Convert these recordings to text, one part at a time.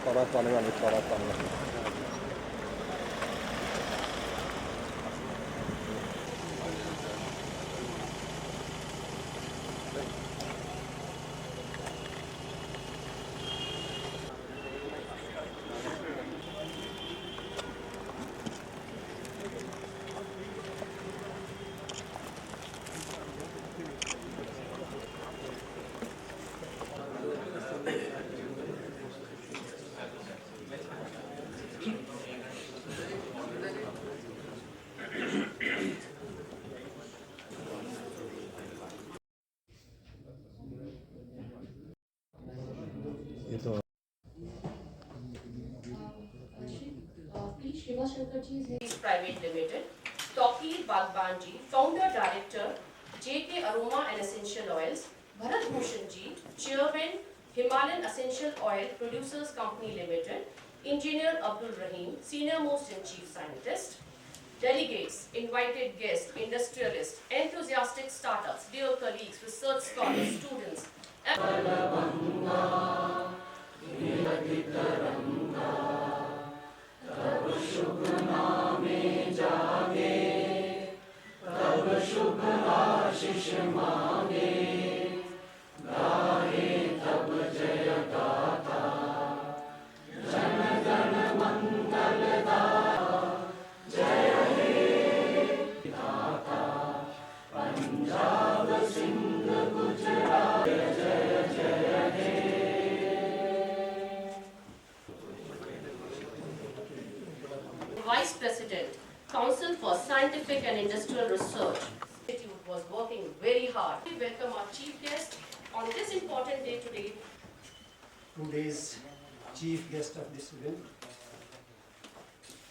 اتفرجت عليه ولا اتفرجت عليه؟ ये तो Please, Shiva Shankarji is Private Limited. Toki Bagbanji, Founder Director, JK Aroma and Essential Oils. Bharat Bhushan Ji, Chairman, Himalayan Essential Oil Producers Company Limited. Engineer Abdul Rahim, Senior Most and Chief Scientist. Delegates, invited guests, industrialists, enthusiastic startups, dear colleagues, research scholars, students. Vice President, Council for Scientific and Industrial Research. Institute was working very hard. We welcome our chief guest on this important day today. Today's chief guest of this event.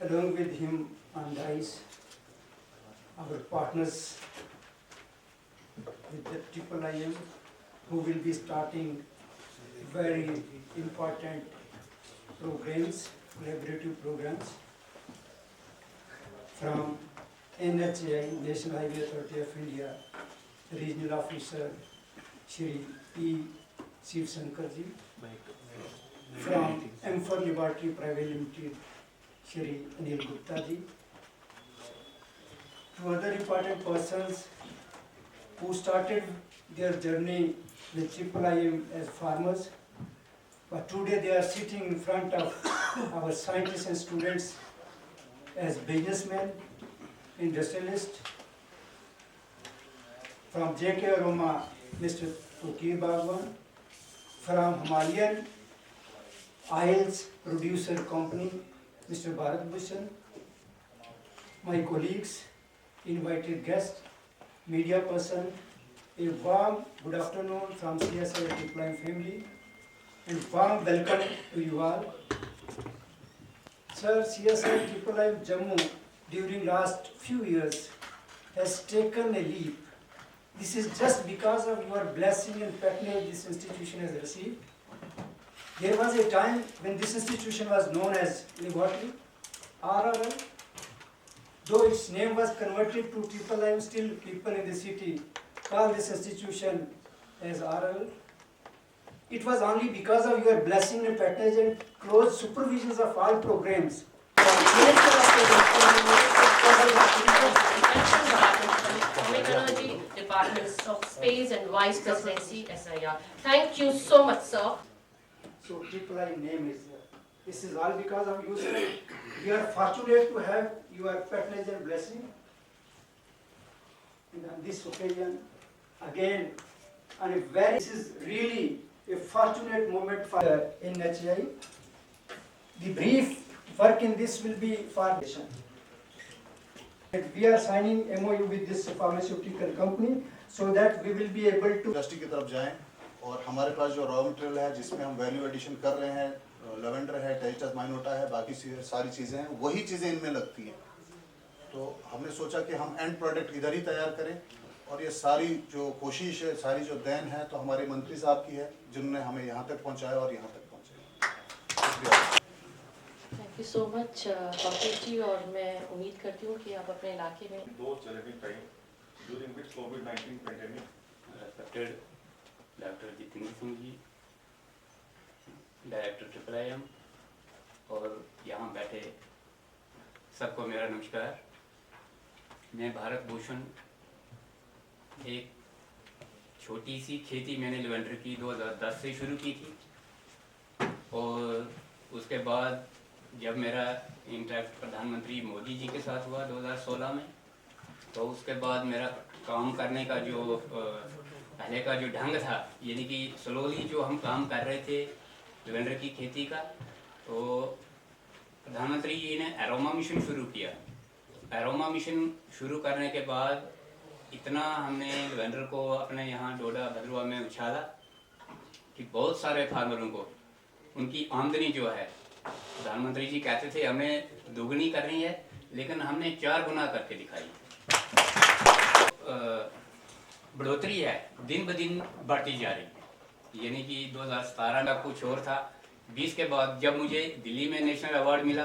Along with him on dais, our partners with the Triple IM, who will be starting very important programs, collaborative programs from NHAI, National Highway Authority of India, Regional Officer Shri P. Shiv Shankarji, from M4 Laboratory Private Limited, Shri Anil Gupta ji, to other important persons who started their journey with Triple IM as farmers, but today they are sitting in front of our scientists and students as businessmen, industrialists. From JK Aroma, Mr. Tukir Bagwan, from Himalayan Oils Producer Company, Mr. Bharat Bhushan, my colleagues, invited guests, media person, a warm good afternoon from CSI Triple IM family, and warm welcome to you all. Sir, CSI Triple IM Jammu during last few years has taken a leap. This is just because of your blessing and patronage this institution has received. There was a time when this institution was known as laboratory, RRL. Though its name was converted to Triple IM, still people in the city call this institution as RRL. It was only because of your blessing and patronage and close supervisions of all programs. Atomic Energy, Departments of Space and Vice Presidency, SIR. Thank you so much, sir. So Triple IM name is here. This is all because of you, sir. We are fortunate to have your patronage and blessing. And on this occasion, again, this is really a fortunate moment for NHAI. The brief work in this will be for nation. We are signing MOU with this pharmaceutical company so that we will be able to industry की तरफ जाएं और हमारे पास जो raw material है जिसमें हम value addition कर रहे हैं, लेवेंडर है, टेस्टस माइनोटा है, बाकी सारी चीज़ें हैं, वही चीज़ें इनमें लगती हैं। तो हमने सोचा कि हम एंड प्रोडक्ट इधर ही तैयार करें और ये सारी जो कोशिश है, सारी जो देन है, तो हमारे मंत्री साहब की है जिन्होंने हमें यहाँ तक पहुँचाया और यहाँ तक पहुँचाया। Thank you so much Kaushik ji, और मैं उम्मीद करती हूँ कि आप अपने इलाके में दो challenging time during which covid pandemic Dr. Jitendra Singh ji, Director Triple IM, और यहाँ बैठे सबको मेरा नमस्कार। मैं भारत भूषण, एक छोटी सी खेती मैंने लेवेंडर की 2010 से शुरू की थी और उसके बाद जब मेरा इंटरेक्ट प्रधानमंत्री मोदी जी के साथ हुआ 2016 में, तो उसके बाद मेरा काम करने का जो पहले का जो ढंग था, यानी कि स्लोली जो हम काम कर रहे थे लेवेंडर की खेती का, तो प्रधानमंत्री जी ने एरोमा मिशन शुरू किया। एरोमा मिशन शुरू करने के बाद इतना हमने लेवेंडर को अपने यहाँ डोडा भद्रवा में उछाला कि बहुत सारे फार्मरों को उनकी आमदनी जो है, प्रधानमंत्री जी कहते थे हमें दोगुनी करनी है, लेकिन हमने 4 गुना करके दिखाई। बढ़ोतरी है दिन ब दिन बढ़ती जा रही है, यानी कि 2017 का कुछ और था। 20 के बाद जब मुझे दिल्ली में नेशनल अवार्ड मिला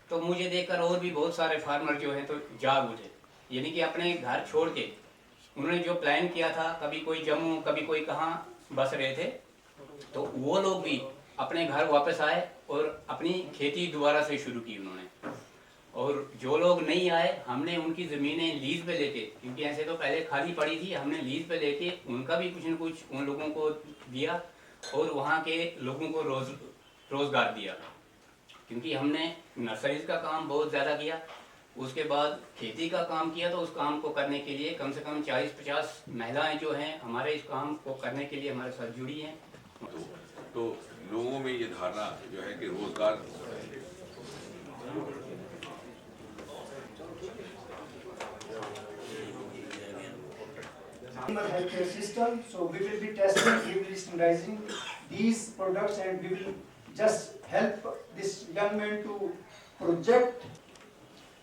तो मुझे देखकर और भी बहुत सारे फार्मर जो हैं तो जाग उठे, यानी कि अपने घर छोड़ के उन्होंने जो प्लान किया था, कभी कोई जम्मू कभी कोई कहाँ बस रहे थे, तो वो लोग भी अपने घर वापस आए और अपनी खेती दोबारा से शुरू की उन्होंने। और जो लोग नहीं आए, हमने उनकी ज़मीनें लीज पे लेके, क्योंकि ऐसे तो पहले खाली पड़ी थी, हमने लीज पे लेके उनका भी कुछ न कुछ उन लोगों को दिया और वहाँ के लोगों को रोज़गार दिया। क्योंकि हमने नर्सरीज का काम बहुत ज़्यादा किया, उसके बाद खेती का काम किया, तो उस काम को करने के लिए कम से कम 40-50 महिलाएं जो हैं हमारे इस काम को करने के लिए हमारे साथ जुड़ी हैं। तो लोगों में ये धारणा जो है कि रोजगार healthcare system, so we will be testing, we will be standardizing these products, and we will just help this young man to project.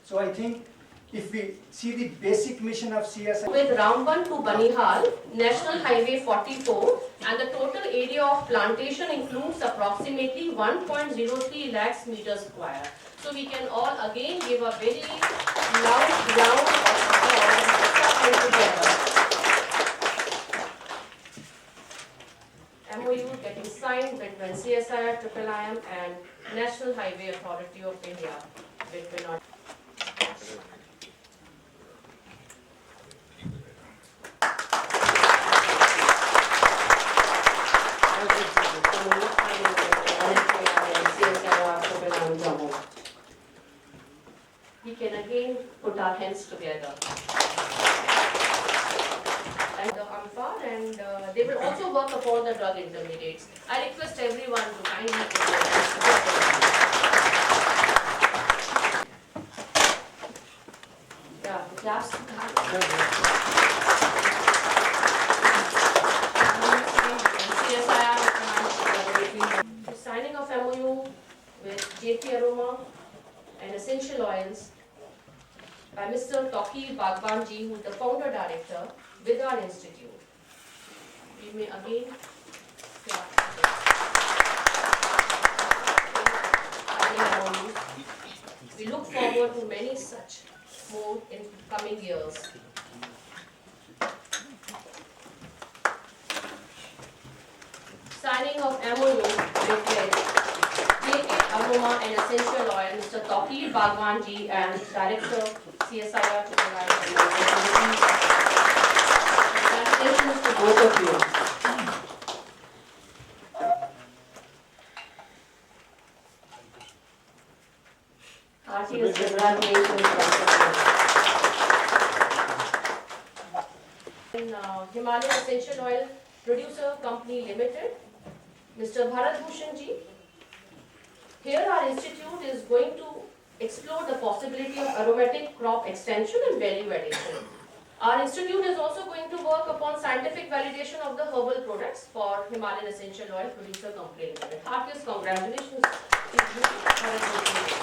So I think if we see the basic mission of CSI With Ramban to Banihal, National Highway 44, and the total area of plantation includes approximately 1.03 lakhs meters square. So we can all again give a very loud round of applause together. MOU getting signed between CSIR, IIIM and National Highway Authority of India. Between we can again put our hands together. And the AMFAR, and they will also work upon the drug intermediates. I request everyone to kindly put their hands together. Yeah, the claps. Signing of MOU with JP Aroma and Essential Oils by Mr. Toki Bagbanji, who is the founder director with our institute. We may again clap. We look forward to many such more in coming years. Signing of MOU with JK Aroma and Essential Oil, Mr. Toki Bagwanji and Director CSIR to provide congratulations to both of you. Heartiest congratulations. In Himalayan Essential Oil Producer Company Limited, Mr. Bharat Bhushan ji. Here our institute is going to explore the possibility of aromatic crop extension and value addition. Our institute is also going to work upon scientific validation of the herbal products for Himalayan Essential Oil Producer Company Limited. Heartiest congratulations to you, Bharat Bhushan ji.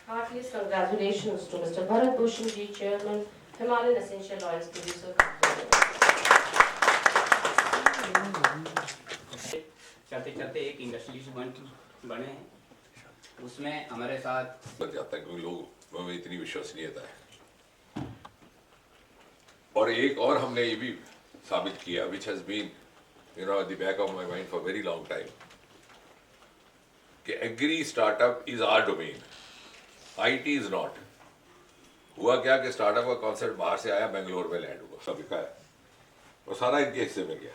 Heartiest congratulations to Mr. Bharat Bhushan ji, Chairman, Himalayan Essential Oils Producer Company. चलते चलते एक industries बने हैं उसमें हमारे साथ लग जाता है क्योंकि लोगों में इतनी विश्वसनीयता है। और एक और हमने ये भी साबित किया, which has been at the back of my mind for very long time, कि agri startup is our domain, IT is not. हुआ क्या कि स्टार्टअप का कॉन्सेप्ट बाहर से आया, बेंगलोर में लैंड हुआ, सब बिका है और सारा इनके हिस्से में गया।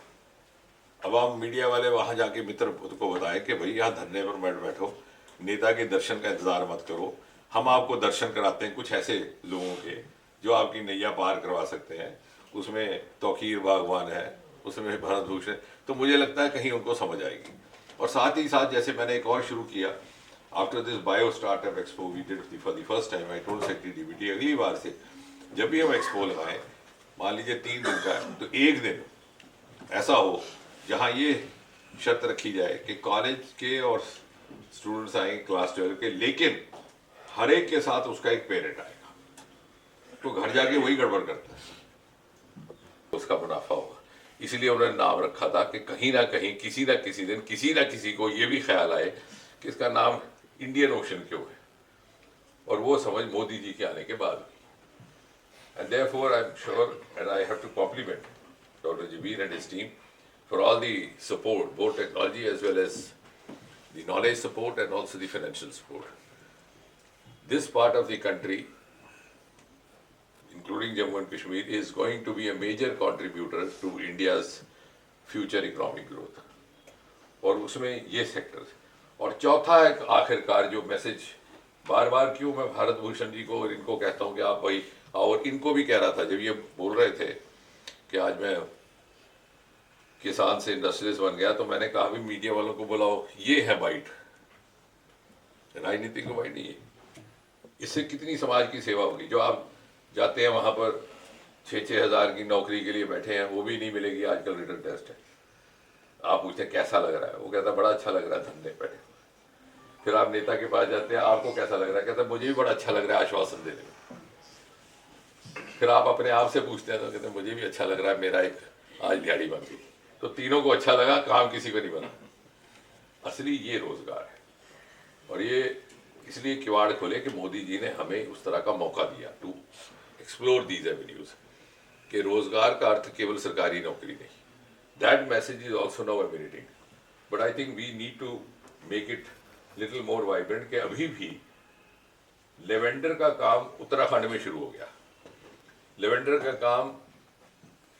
अब हम मीडिया वाले वहां जाके मित्र को बताए कि भाई यहाँ धरने पर मत बैठो, नेता के दर्शन का इंतजार मत करो, हम आपको दर्शन कराते हैं कुछ ऐसे लोगों के जो आपकी नैया पार करवा सकते हैं। उसमें तौकीर बागवान है, उसमें भरत भूषण, तो मुझे लगता है कहीं उनको समझ आएगी। और साथ ही साथ जैसे मैंने एक और शुरू किया, after this bio startup expo we did for the first time, I told secretary DBT अगली बार से जब भी हम एक्सपो लगाएं, मान लीजिए 3 दिन का है, तो एक दिन ऐसा हो जहां ये शर्त रखी जाए कि कॉलेज के और स्टूडेंट्स आएंगे क्लास 12 के, लेकिन हर एक के साथ उसका एक पेरेंट आएगा, तो घर जाके वही गड़बड़ करता है, उसका मुनाफा होगा। इसलिए उन्होंने नाम रखा था कि कहीं ना कहीं किसी ना किसी दिन किसी ना किसी को ये भी ख्याल आए कि इसका नाम इंडियन ओशन क्यों है, और वो समझ मोदी जी के आने के बाद। And therefore, I'm sure, and I have to compliment Dr. Jabir and his team for all the support, both technology as well as the knowledge support and also the financial support. This part of the country, including Jammu and Kashmir, is going to be a major contributor to India's future economic growth. और उसमें ये sector. और चौथा एक आखिरकार जो message बार बार क्यों मैं भारत भूषण जी को और इनको कहता हूँ कि आप भाई, और इनको भी कह रहा था जब ये बोल रहे थे कि आज मैं किसान से इंडस्ट्रियलिस्ट बन गया, तो मैंने कहा भी मीडिया वालों को बुलाओ, ये है बाइट, राजनीतिक को बाइट नहीं है। इससे कितनी समाज की सेवा होगी। जो आप जाते हैं वहां पर 6-6 हज़ार की नौकरी के लिए बैठे हैं, वो भी नहीं मिलेगी, आजकल रिटर्न टेस्ट है। आप पूछते हैं कैसा लग रहा है, वो कहता है बड़ा अच्छा लग रहा है धंधे बैठे। फिर आप नेता के पास जाते हैं, आपको कैसा लग रहा है, कहता है मुझे भी बड़ा अच्छा लग रहा है आश्वासन देने में। फिर आप अपने आप से पूछते हैं तो कहते हैं मुझे भी अच्छा लग रहा है, मेरा एक आज दिहाड़ी बन गई। तो तीनों को अच्छा लगा, काम किसी को नहीं बना। असली ये रोजगार है, और ये इसलिए किवाड़ खोले कि मोदी जी ने हमें उस तरह का मौका दिया टू एक्सप्लोर दीज एवेन्यूज, कि रोजगार का अर्थ केवल सरकारी नौकरी नहीं। That message is also now emanating, but I think we need to make it little more vibrant. कि अभी भी लेवेंडर का काम उत्तराखंड में शुरू हो गया, लेवेंडर का काम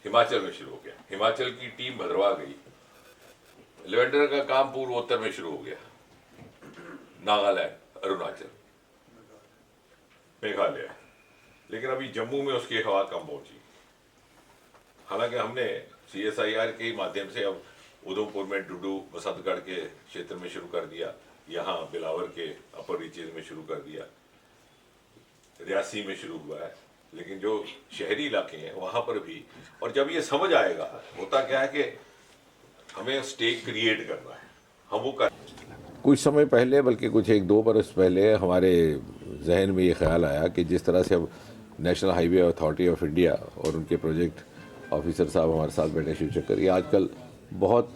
हिमाचल में शुरू हो गया, हिमाचल की टीम भद्रवाह गई, लेवेंडर का काम पूर्वोत्तर में शुरू हो गया, नागालैंड, अरुणाचल, मेघालय, लेकिन अभी जम्मू में उसकी हवा कम पहुंची। हालांकि हमने CSIR के माध्यम से अब उधमपुर में डुडू बसंतगढ़ के क्षेत्र में शुरू कर दिया, यहाँ बिलावर के अपर रीचेज में शुरू कर दिया, रियासी में शुरू हुआ है, लेकिन जो शहरी इलाके हैं वहाँ पर भी। और जब ये समझ आएगा, होता क्या है कि हमें स्टेक क्रिएट करना है, हम वो कर। कुछ समय पहले, बल्कि कुछ 1-2 बरस पहले हमारे जहन में ये ख्याल आया कि जिस तरह से अब national highway authority of India और उनके प्रोजेक्ट ऑफिसर साहब हमारे साथ बैठे, शिवचक्कर, ये आजकल बहुत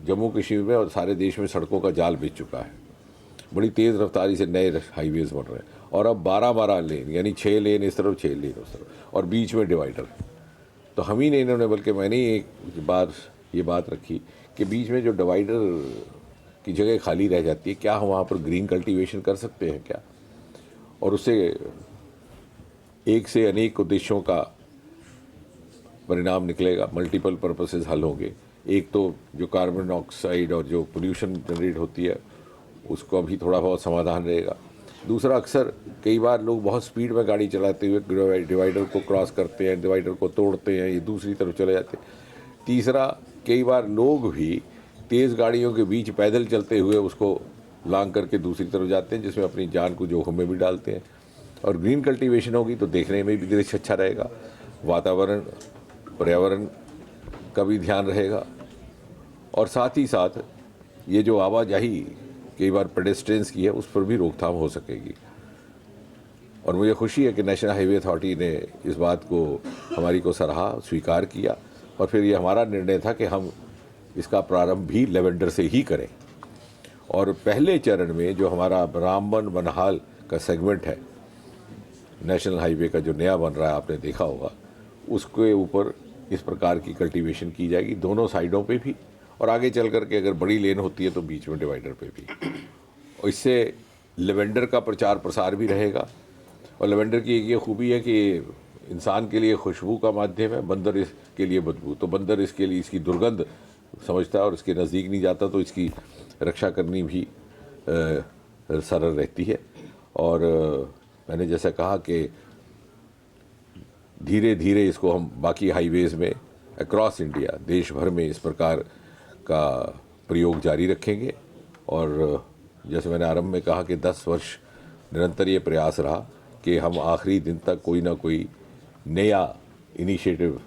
जम्मू कश्मीर में और सारे देश में सड़कों का जाल बिछ चुका है। बड़ी तेज़ रफ्तारी से नए हाईवेज बन रहे हैं, और अब 12 लेन, यानी 6 लेन इस तरफ 6 लेन उस तरफ, और बीच में डिवाइडर। तो हम ही ने, इन्होंने, बल्कि मैंने एक बार ये बात रखी कि बीच में जो डिवाइडर की जगह खाली रह जाती है, क्या हम वहाँ पर ग्रीन कल्टीवेशन कर सकते हैं क्या, और उससे एक से अनेक उद्देश्यों का परिणाम निकलेगा, मल्टीपल पर्पसेस हल होंगे। एक तो जो कार्बन ऑक्साइड और जो पोल्यूशन जनरेट होती है उसको अभी थोड़ा बहुत समाधान रहेगा। दूसरा, अक्सर कई बार लोग बहुत स्पीड में गाड़ी चलाते हुए डिवाइडर को क्रॉस करते हैं, डिवाइडर को तोड़ते हैं, ये दूसरी तरफ चले जाते हैं। तीसरा, कई बार लोग भी तेज़ गाड़ियों के बीच पैदल चलते हुए उसको लांग करके दूसरी तरफ जाते हैं, जिसमें अपनी जान को जोखिम में भी डालते हैं। और ग्रीन कल्टीवेशन होगी तो देखने में भी दृश्य अच्छा रहेगा, वातावरण पर्यावरण का भी ध्यान रहेगा, और साथ ही साथ ये जो आवाजाही कई बार पेडेस्ट्रियंस की है उस पर भी रोकथाम हो सकेगी। और मुझे खुशी है कि नेशनल हाईवे अथॉरिटी ने इस बात को हमारी को सराहा, स्वीकार किया, और फिर ये हमारा निर्णय था कि हम इसका प्रारंभ भी लेवेंडर से ही करें। और पहले चरण में जो हमारा रामबन बनहाल का सेगमेंट है, नेशनल हाईवे का जो नया बन रहा है, आपने देखा होगा, उसके ऊपर इस प्रकार की कल्टीवेशन की जाएगी दोनों साइडों पे भी, और आगे चल करके अगर बड़ी लेन होती है तो बीच में डिवाइडर पे भी। और इससे लेवेंडर का प्रचार प्रसार भी रहेगा। और लेवेंडर की एक ये खूबी है कि इंसान के लिए खुशबू का माध्यम है, बंदर इसके लिए बदबू। तो बंदर इसके लिए इसकी दुर्गंध समझता है और इसके नज़दीक नहीं जाता, तो इसकी रक्षा करनी भी सरल रहती है। और मैंने जैसा कहा कि धीरे धीरे इसको हम बाकी हाईवेज़ में अक्रॉस इंडिया, देश भर में इस प्रकार का प्रयोग जारी रखेंगे। और जैसे मैंने आरंभ में कहा कि 10 वर्ष निरंतर ये प्रयास रहा कि हम आखिरी दिन तक कोई ना कोई नया इनिशिएटिव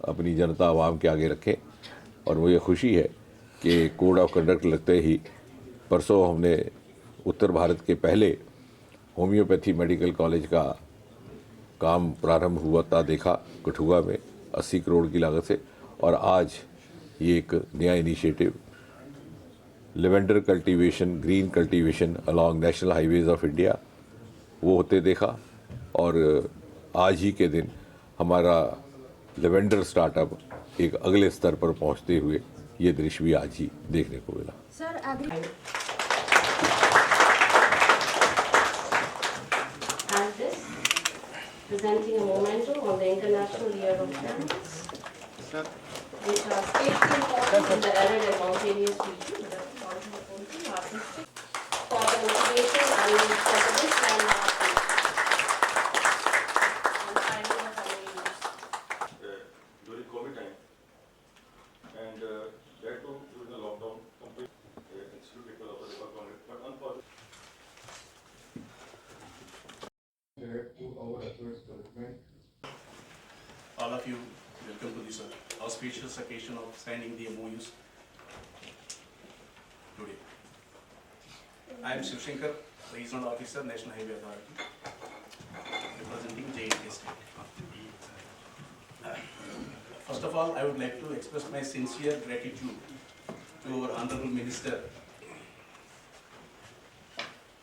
अपनी जनता आवाम के आगे रखें। और मुझे खुशी है कि कोड ऑफ कंडक्ट लगते ही परसों हमने उत्तर भारत के पहले होम्योपैथी मेडिकल कॉलेज का काम प्रारंभ हुआ था देखा कठुआ में 80 करोड़ की लागत से। और आज ये एक नया initiative lavender cultivation, green cultivation along national highways of India, वो होते देखा। और आज ही के दिन हमारा लेवेंडर स्टार्टअप एक अगले स्तर पर पहुंचते हुए ये दृश्य भी आज ही देखने को मिला। सर अभी And this, presenting a memento on the International Year of Plants, which are especially important in the arid and mountainous region, artistic, for the motivation and for the this landmark. And finding of our use. During COVID time, and that too during the lockdown, complete institute people also work on it, but unfortunately. All of you, welcome to this auspicious occasion of signing the MOUs today. I am Shivshankar, Regional Officer, National Highway Authority, representing J&K State. First of all, I would like to express my sincere gratitude to our Honorable Minister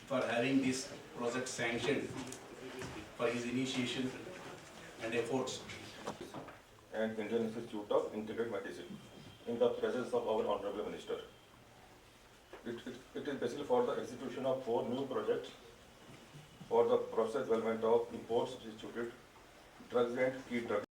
for having this project sanctioned, for his initiation and efforts. And Indian Institute of Integrated Medicine in the presence of our Honorable Minister. It is basically for the execution of 4 new projects for the process development of imports distributed drugs and key drugs.